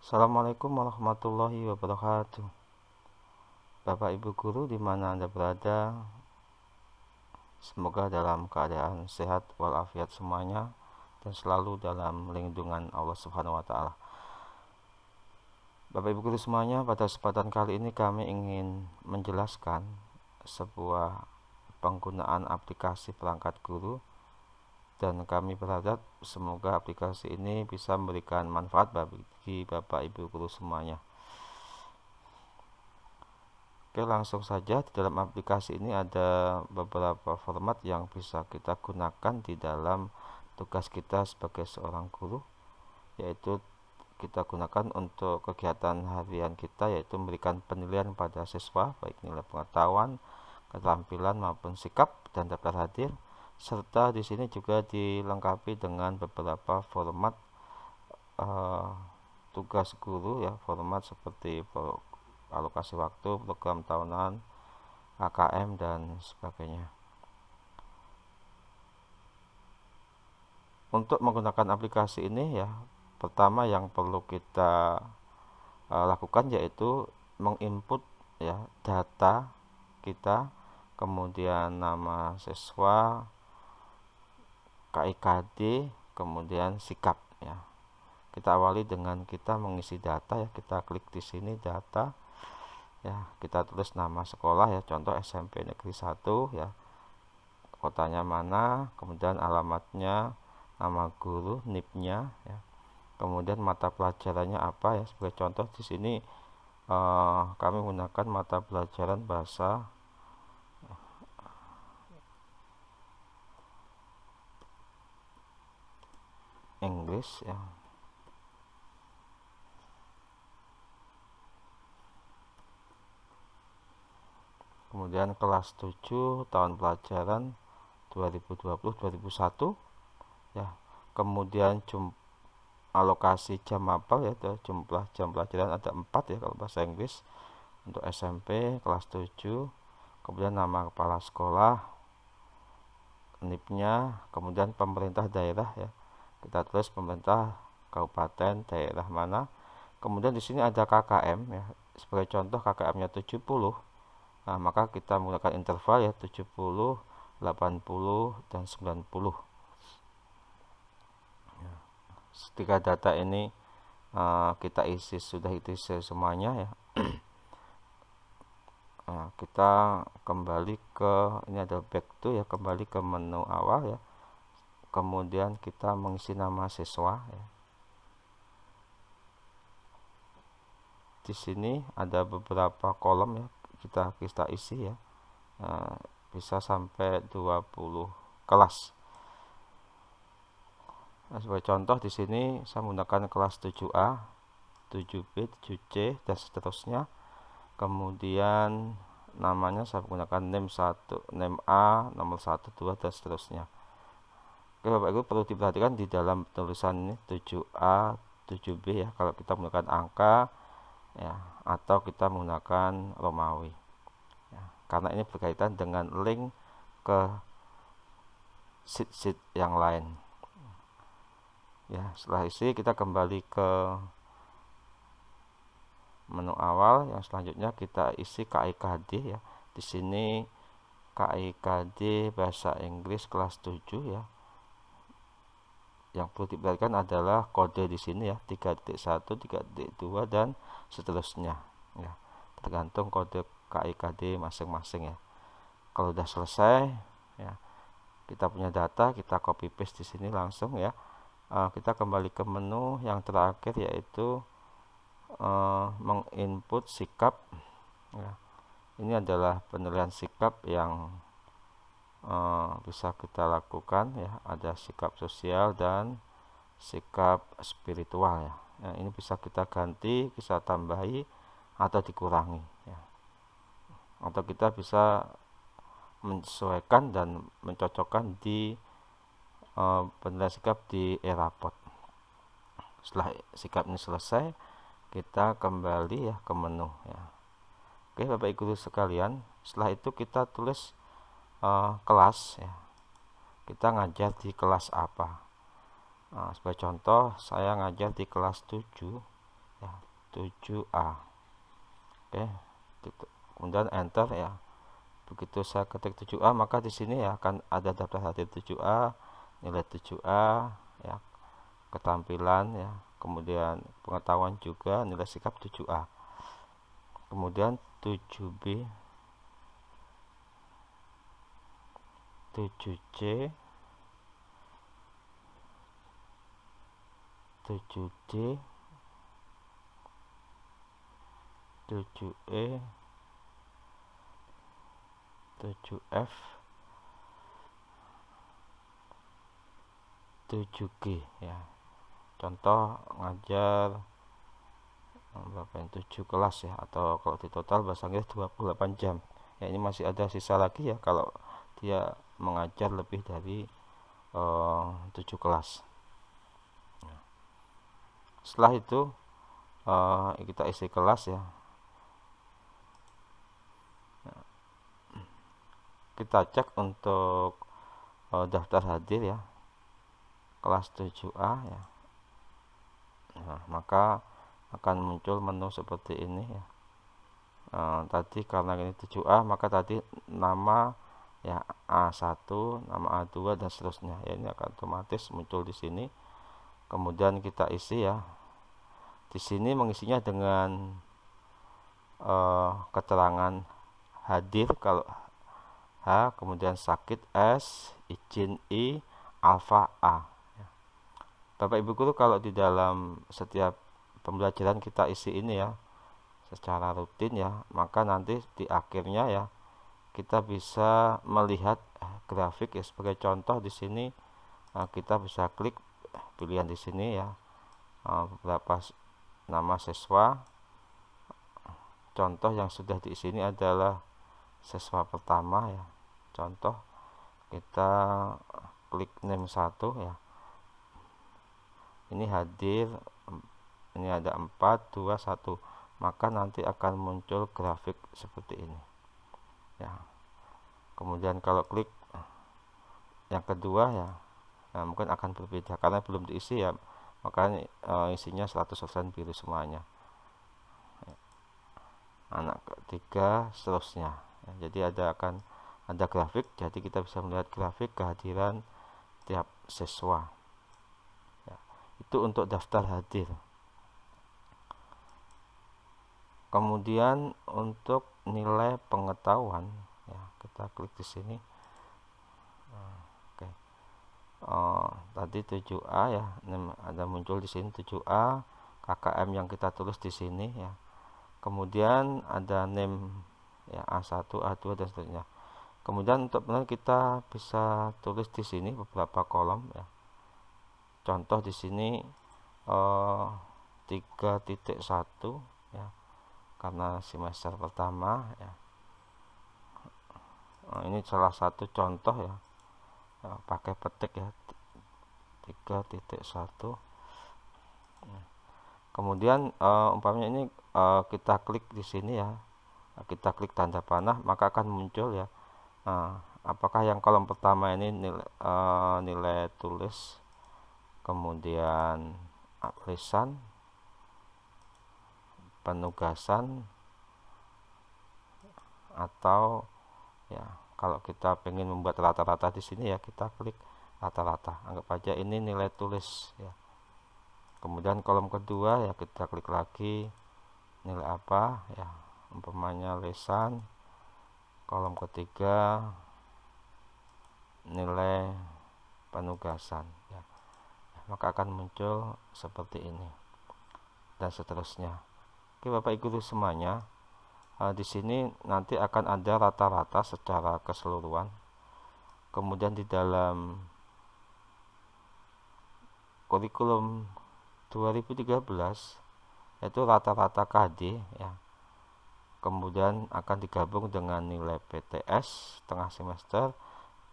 Assalamualaikum warahmatullahi wabarakatuh. Bapak Ibu guru di mana Anda berada, semoga dalam keadaan sehat walafiat semuanya dan selalu dalam lindungan Allah Subhanahu wa taala. Bapak Ibu guru semuanya, pada kesempatan kali ini kami ingin menjelaskan sebuah penggunaan aplikasi perangkat guru, dan kami berharap semoga aplikasi ini bisa memberikan manfaat bagi Bapak Ibu guru semuanya. Oke, langsung saja. Di dalam aplikasi ini ada beberapa format yang bisa kita gunakan di dalam tugas kita sebagai seorang guru, yaitu kita gunakan untuk kegiatan harian kita, yaitu memberikan penilaian pada siswa baik nilai pengetahuan, keterampilan maupun sikap dan daftar hadir, serta di sini juga dilengkapi dengan beberapa format tugas guru, ya, format seperti alokasi waktu, program tahunan, AKM dan sebagainya. Untuk menggunakan aplikasi ini, ya, pertama yang perlu kita lakukan yaitu menginput, ya, data kita, kemudian nama siswa, KIKD, kemudian sikap, ya. Kita awali dengan kita mengisi data, ya. Kita klik di sini data, ya, kita tulis nama sekolah, ya, contoh SMP Negeri 1, ya, kotanya mana, kemudian alamatnya, nama guru, NIP-nya, ya. Kemudian mata pelajarannya apa, ya, sebagai contoh di sini kami menggunakan mata pelajaran bahasa Inggris, ya. Kemudian kelas 7 tahun pelajaran 2020-2021, ya. Kemudian alokasi jam mapel, ya, jumlah jam pelajaran ada 4, ya, kalau bahasa Inggris untuk SMP kelas 7. Kemudian nama kepala sekolah, NIP-nya, kemudian pemerintah daerah, ya. Kita tulis pemerintah kabupaten daerah mana. Kemudian di sini ada KKM, ya. Sebagai contoh KKM-nya 70. Nah, maka kita menggunakan interval, ya, 70, 80 dan 90. Ketika data ini kita isi sudah isi semuanya, ya. Nah, kita kembali ke ini ada back to, ya, kembali ke menu awal, ya. Kemudian kita mengisi nama siswa, ya. Di sini ada beberapa kolom, ya, kita isi, ya. Bisa sampai 20 kelas. Nah, sebagai contoh di sini saya menggunakan kelas 7A, 7B, 7C dan seterusnya. Kemudian namanya saya menggunakan name 1, name A, nomor 1, 2 dan seterusnya. Oke, Bapak Ibu, perlu diperhatikan di dalam tulisan ini 7A, 7B, ya, kalau kita menggunakan angka, ya, atau kita menggunakan Romawi, ya, karena ini berkaitan dengan link ke sheet yang lain. Ya, setelah isi kita kembali ke menu awal. Yang selanjutnya kita isi KIKD, ya. Di sini KIKD bahasa Inggris kelas 7, ya. Yang perlu diperhatikan adalah kode di sini, ya, 3.1, 3.2 dan seterusnya, ya. Tergantung kode KIKD masing-masing, ya. Kalau sudah selesai, ya, kita punya data, kita copy paste di sini langsung, ya. Kita kembali ke menu yang terakhir, yaitu menginput sikap, ya. Ini adalah penilaian sikap yang bisa kita lakukan, ya. Ada sikap sosial dan sikap spiritual, ya. Nah, ini bisa kita ganti, bisa tambahi atau dikurangi, ya. Atau kita bisa menyesuaikan dan mencocokkan di penilaian sikap di e-raport. Setelah sikap ini selesai, kita kembali, ya, ke menu, ya. Oke, Bapak Ibu sekalian, setelah itu kita tulis kelas, ya. Kita ngajar di kelas apa. Sebagai contoh saya ngajar di kelas 7, ya, 7A. Oke, kemudian enter ya. Begitu saya ketik 7A, maka di sini ya akan ada daftar hadir 7A, nilai 7A ya, ketampilan ya, kemudian pengetahuan juga, nilai sikap 7A. Kemudian 7B, 7C, 7D, 7E, 7F, 7G ya. Contoh ngajar berapa, 7 kelas ya, atau kalau di total bahasa Inggris 28 jam. Ya, ini masih ada sisa lagi ya kalau dia mengajar lebih dari 7 kelas. Setelah itu kita isi kelas ya. Kita cek untuk daftar hadir ya, kelas 7A ya. Nah, maka akan muncul menu seperti ini ya. Tadi karena ini 7A, maka tadi nama ya A1, nama A2 dan seterusnya. Ya, ini akan otomatis muncul di sini. Kemudian kita isi ya. Di sini mengisinya dengan keterangan hadir kalau H, kemudian sakit S, izin I, alfa A. Bapak Ibu guru, kalau di dalam setiap pembelajaran kita isi ini ya secara rutin ya, maka nanti di akhirnya ya kita bisa melihat grafik ya. Sebagai contoh di sini kita bisa klik pilihan di sini ya, beberapa nama siswa. Contoh yang sudah diisi ini adalah siswa pertama ya. Contoh kita klik name 1 ya. Ini hadir, ini ada 4, 2, 1. Maka nanti akan muncul grafik seperti ini ya. Kemudian kalau klik yang kedua ya, nah mungkin akan berbeda karena belum diisi ya, makanya isinya 100% biru semuanya. Anak ketiga seterusnya ya, jadi akan ada grafik, jadi kita bisa melihat grafik kehadiran tiap siswa ya. Itu untuk daftar hadir. Kemudian untuk nilai pengetahuan ya, kita klik di sini. Oke. Tadi 7A ya, ada muncul di sini 7A, KKM yang kita tulis di sini ya. Kemudian ada name ya, A1, A2 dan seterusnya. Kemudian untuk benar kita bisa tulis di sini beberapa kolom ya. Contoh di sini 3.1 ya, karena semester pertama ya. Ini salah satu contoh ya, pakai petik ya, 3.1. Kemudian umpamanya ini kita klik di sini ya, kita klik tanda panah, maka akan muncul ya, apakah yang kolom pertama ini nilai tulis, kemudian lisan, penugasan, atau ya kalau kita pengen membuat rata-rata di sini ya, kita klik rata-rata. Anggap aja ini nilai tulis ya. Kemudian kolom kedua ya, kita klik lagi nilai apa ya, umpamanya lisan. Kolom ketiga nilai penugasan ya. Maka akan muncul seperti ini dan seterusnya. Oke Bapak Ibu semuanya, di sini nanti akan ada rata-rata secara keseluruhan. Kemudian di dalam kurikulum 2013 yaitu rata-rata KD ya. Kemudian akan digabung dengan nilai PTS tengah semester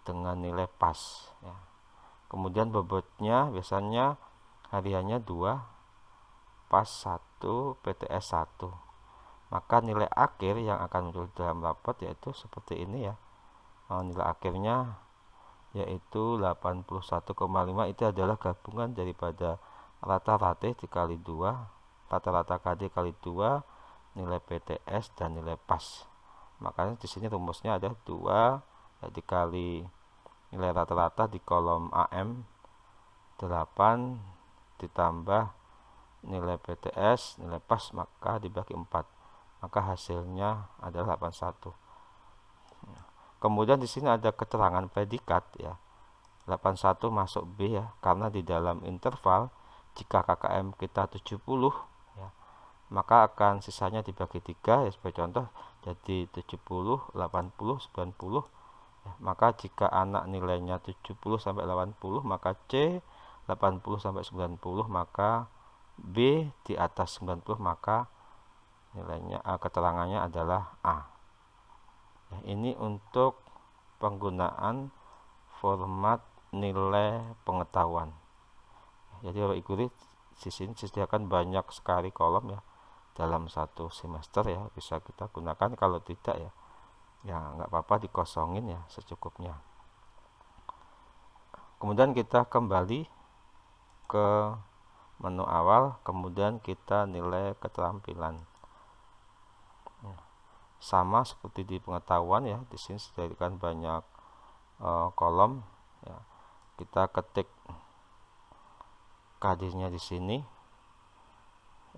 dengan nilai PAS ya. Kemudian bobotnya biasanya hariannya 2, PAS 1, PTS 1. Maka nilai akhir yang akan muncul dalam rapot yaitu seperti ini ya. Nilai akhirnya yaitu 81,5. Itu adalah gabungan daripada rata-rata dikali 2 rata-rata KD kali 2 nilai PTS dan nilai PAS. Makanya di sini rumusnya ada 2 ya, dikali nilai rata-rata di kolom AM 8 ditambah nilai PTS, nilai PAS, maka dibagi 4. Maka hasilnya adalah 81. Kemudian di sini ada keterangan predikat ya. 81 masuk B ya, karena di dalam interval jika KKM kita 70 ya, maka akan sisanya dibagi 3 ya, sebagai contoh jadi 70, 80, 90 ya. Maka jika anak nilainya 70 sampai 80, maka C 80 sampai 90, maka B di atas 90, maka nilainya keterangannya adalah A. Ya, ini untuk penggunaan format nilai pengetahuan. Jadi Bapak Ibu guru di sini disediakan banyak sekali kolom ya dalam satu semester ya, bisa kita gunakan. Kalau tidak ya nggak apa-apa, dikosongin ya secukupnya. Kemudian kita kembali ke menu awal, kemudian kita nilai keterampilan. Sama seperti di pengetahuan ya, di sini disediakan banyak kolom ya. Kita ketik KD-nya di sini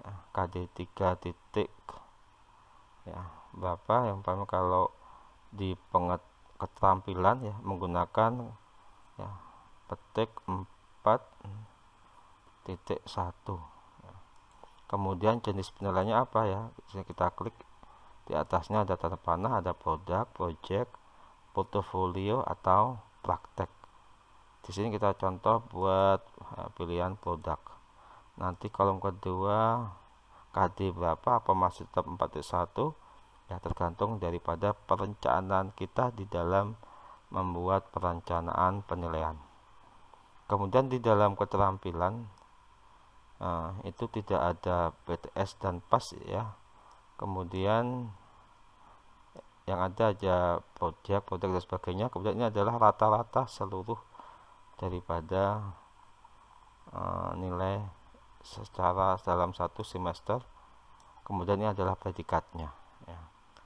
ya, KD 3 titik ya berapa. Yang pertama kalau di keterampilan ya menggunakan ya petik 4.1 ya. Kemudian jenis penilaiannya apa ya, disini kita klik, di atasnya ada tanda panah, ada produk, project, portofolio atau praktek. Di sini kita contoh buat pilihan produk. Nanti kolom kedua KD berapa, apa masih tetap 4.1 ya, tergantung daripada perencanaan kita di dalam membuat perencanaan penilaian. Kemudian di dalam keterampilan itu tidak ada PTS dan PAS ya. Kemudian yang ada aja project dan sebagainya. Kemudian ini adalah rata-rata seluruh daripada nilai secara dalam satu semester. Kemudian ini adalah predikatnya ya,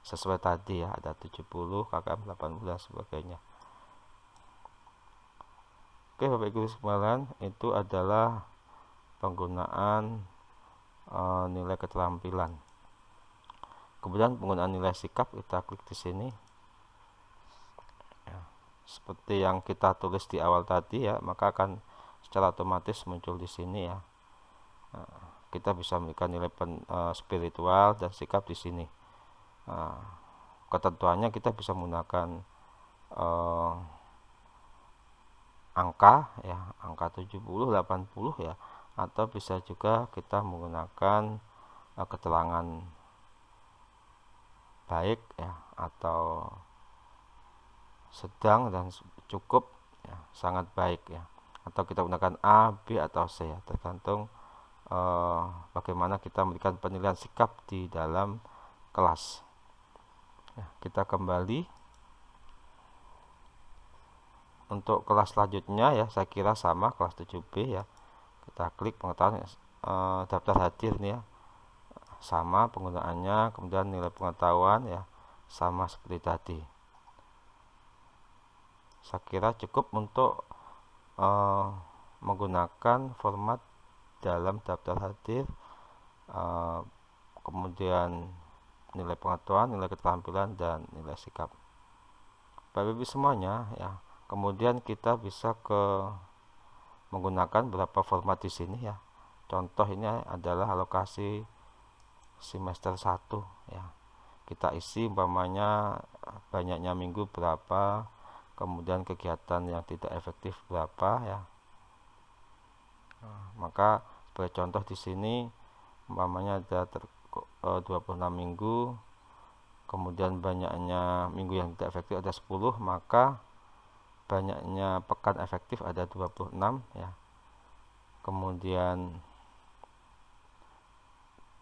sesuai tadi ya, ada 70, KKM 80 dan sebagainya. Oke Bapak Ibu sekalian, itu adalah penggunaan nilai keterampilan. Kemudian penggunaan nilai sikap, kita klik di sini ya, seperti yang kita tulis di awal tadi ya, maka akan secara otomatis muncul di sini ya. Kita bisa memberikan nilai spiritual dan sikap di sini. Ketentuannya kita bisa menggunakan angka ya, angka 70, 80 ya, atau bisa juga kita menggunakan keterangan baik ya, atau sedang dan cukup ya, sangat baik ya, atau kita gunakan A, B atau C ya, tergantung bagaimana kita memberikan penilaian sikap di dalam kelas ya. Kita kembali untuk kelas selanjutnya ya, saya kira sama, kelas 7B ya. Kita klik pengetahuan daftar hadir nih ya, sama penggunaannya. Kemudian nilai pengetahuan ya sama seperti tadi. Saya kira cukup untuk menggunakan format dalam daftar hadir, kemudian nilai pengetahuan, nilai keterampilan, dan nilai sikap. Bapak Ibu semuanya ya. Kemudian kita bisa menggunakan beberapa format di sini ya. Contoh ini adalah alokasi semester 1 ya. Kita isi umpamanya banyaknya minggu berapa, kemudian kegiatan yang tidak efektif berapa ya. Maka sebagai contoh di sini umpamanya ada 26 minggu, kemudian banyaknya minggu yang tidak efektif ada 10, maka banyaknya pekan efektif ada 26 ya. Kemudian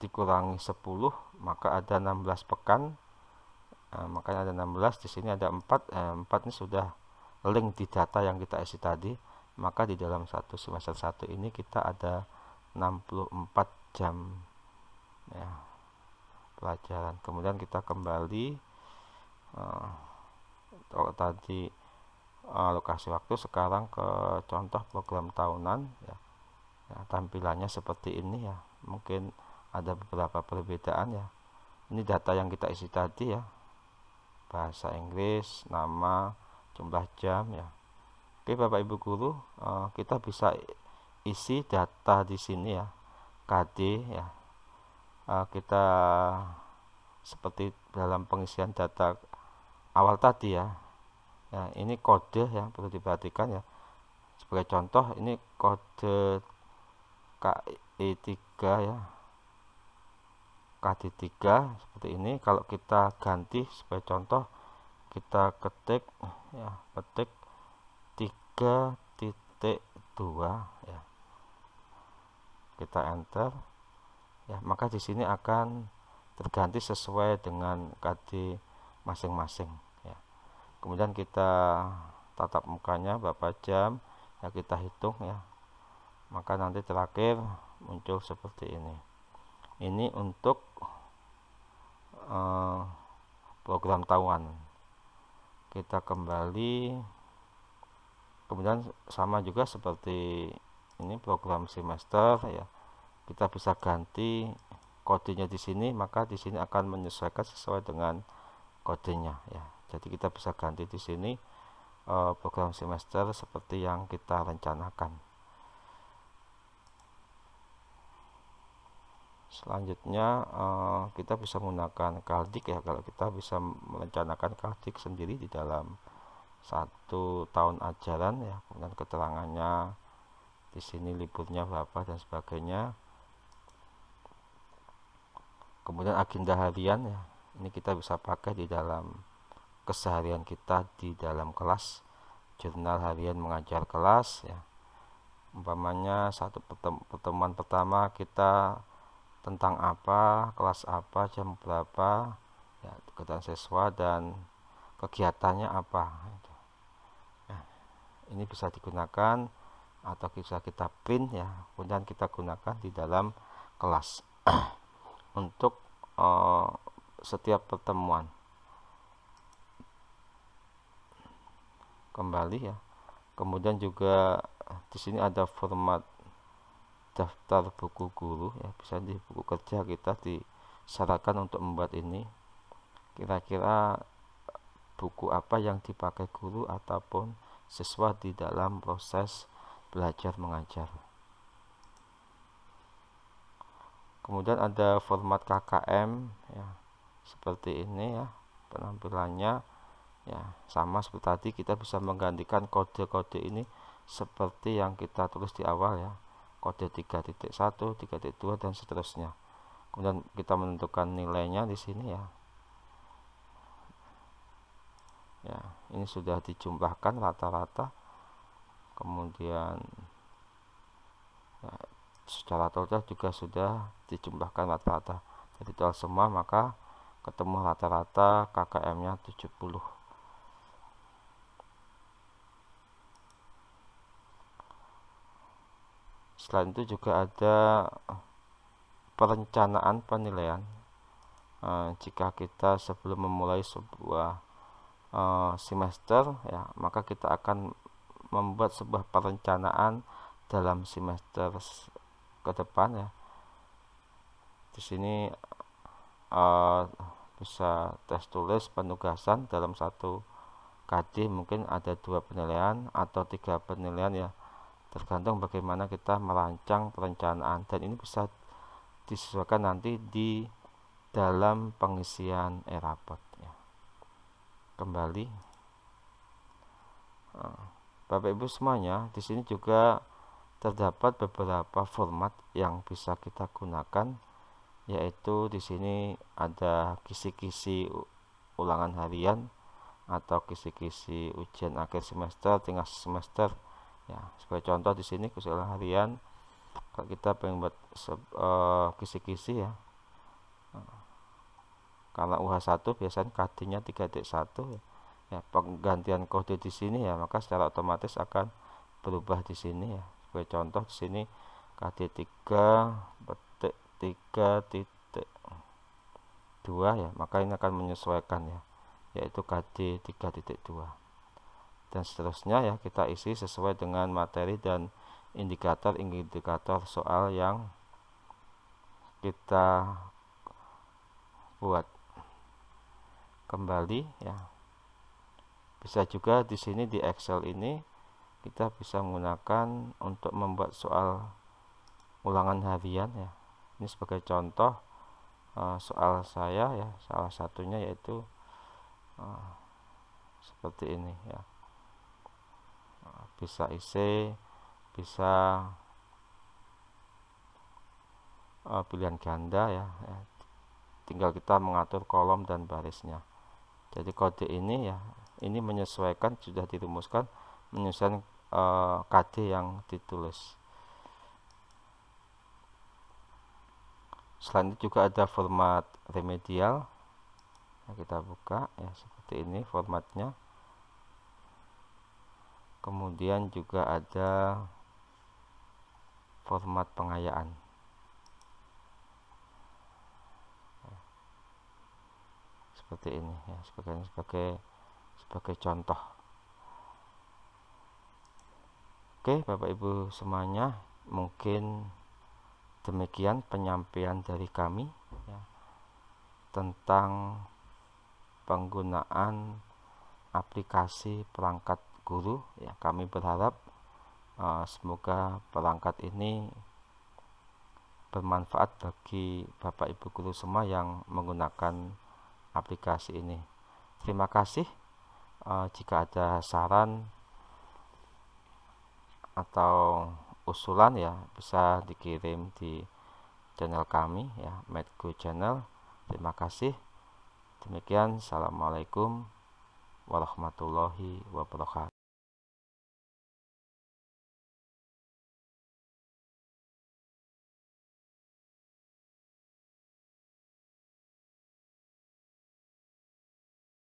dikurangi 10, maka ada 16 pekan. Makanya ada 16, di sini ada 4. 4 ini sudah link di data yang kita isi tadi. Maka di dalam satu semester 1 ini kita ada 64 jam ya, pelajaran. Kemudian kita kembali, kalau tadi alokasi waktu, sekarang ke contoh program tahunan ya. Ya, tampilannya seperti ini ya. Mungkin ada beberapa perbedaan ya. Ini data yang kita isi tadi ya, bahasa Inggris, nama, jumlah jam ya. Oke Bapak Ibu guru, kita bisa isi data di sini ya, KD ya. Kita seperti dalam pengisian data awal tadi ya. Ya, ini kode yang perlu diperhatikan ya. Sebagai contoh, ini kode KE3 ya, KD3 seperti ini. Kalau kita ganti sebagai contoh, kita ketik ya, ketik 3.2 ya, kita enter ya, maka di sini akan terganti sesuai dengan KD masing-masing ya. Kemudian kita tatap mukanya berapa jam ya, kita hitung ya, maka nanti terakhir muncul seperti ini. Ini untuk program tahunan. Kita kembali, kemudian sama juga seperti ini program semester ya, kita bisa ganti kodenya di sini, maka di sini akan menyesuaikan sesuai dengan kodenya ya. Jadi kita bisa ganti di sini program semester seperti yang kita rencanakan. Selanjutnya kita bisa menggunakan Kaldik ya, kalau kita bisa merencanakan Kaldik sendiri di dalam 1 tahun ajaran ya. Kemudian keterangannya di sini, liburnya berapa dan sebagainya. Kemudian agenda harian ya, ini kita bisa pakai di dalam keseharian kita di dalam kelas. Jurnal harian mengajar kelas ya. Umpamanya satu pertemuan pertama kita tentang apa, kelas apa, jam berapa ya, kegiatan siswa dan kegiatannya apa. Nah, ini bisa digunakan atau bisa kita print ya, kemudian kita gunakan di dalam kelas untuk setiap pertemuan. Kembali ya. Kemudian juga di sini ada format daftar buku guru ya, bisa di buku kerja kita disyaratkan untuk membuat ini. Kira-kira buku apa yang dipakai guru ataupun siswa di dalam proses belajar mengajar. Kemudian ada format KKM ya, seperti ini ya penampilannya ya, sama seperti tadi. Kita bisa menggantikan kode-kode ini seperti yang kita tulis di awal ya, kode 3.1, 3.2 dan seterusnya. Kemudian kita menentukan nilainya di sini ya. Ya, ini sudah dijumlahkan rata-rata. Kemudian ya, secara total juga sudah dijumlahkan rata-rata. Jadi total semua, maka ketemu rata-rata KKM-nya 70. Selain itu juga ada perencanaan penilaian. Jika kita sebelum memulai sebuah semester ya, maka kita akan membuat sebuah perencanaan dalam semester ke depan ya. Di sini bisa tes tulis penugasan dalam satu KD, mungkin ada 2 penilaian atau 3 penilaian ya, tergantung bagaimana kita merancang perencanaan, dan ini bisa disesuaikan nanti di dalam pengisian e-raport ya. Kembali, Bapak Ibu semuanya, di sini juga terdapat beberapa format yang bisa kita gunakan, yaitu di sini ada kisi-kisi ulangan harian atau kisi-kisi ujian akhir semester, tengah semester ya. Sebagai contoh di sini kisi ulangan harian, kalau kita pengen buat kisi-kisi ya, karena UH1 biasanya KD-nya 3.1 ya, penggantian kode di sini ya, maka secara otomatis akan berubah di sini ya. Sebagai contoh di sini KD3 petik 3.1 3.2 ya, maka ini akan menyesuaikan ya, yaitu KD 3.2, dan seterusnya ya, kita isi sesuai dengan materi dan indikator soal yang kita buat. Kembali ya, bisa juga di sini di Excel ini kita bisa menggunakan untuk membuat soal ulangan harian ya. Ini sebagai contoh soal saya ya, salah satunya yaitu seperti ini ya. Bisa isi, bisa pilihan ganda ya, tinggal kita mengatur kolom dan barisnya. Jadi kode ini ya, ini menyesuaikan, sudah dirumuskan menyesuaikan KD yang ditulis. Selain itu juga ada format remedial. Nah, kita buka ya, seperti ini formatnya. Kemudian juga ada format pengayaan. Seperti ini ya, sebagai contoh. Oke, Bapak Ibu semuanya, mungkin demikian penyampaian dari kami ya, tentang penggunaan aplikasi perangkat guru ya. Kami berharap semoga perangkat ini bermanfaat bagi Bapak Ibu guru semua yang menggunakan aplikasi ini. Terima kasih. Jika ada saran atau usulan ya, bisa dikirim di channel kami ya, Medgo Channel. Terima kasih. Demikian, assalamualaikum warahmatullahi wabarakatuh.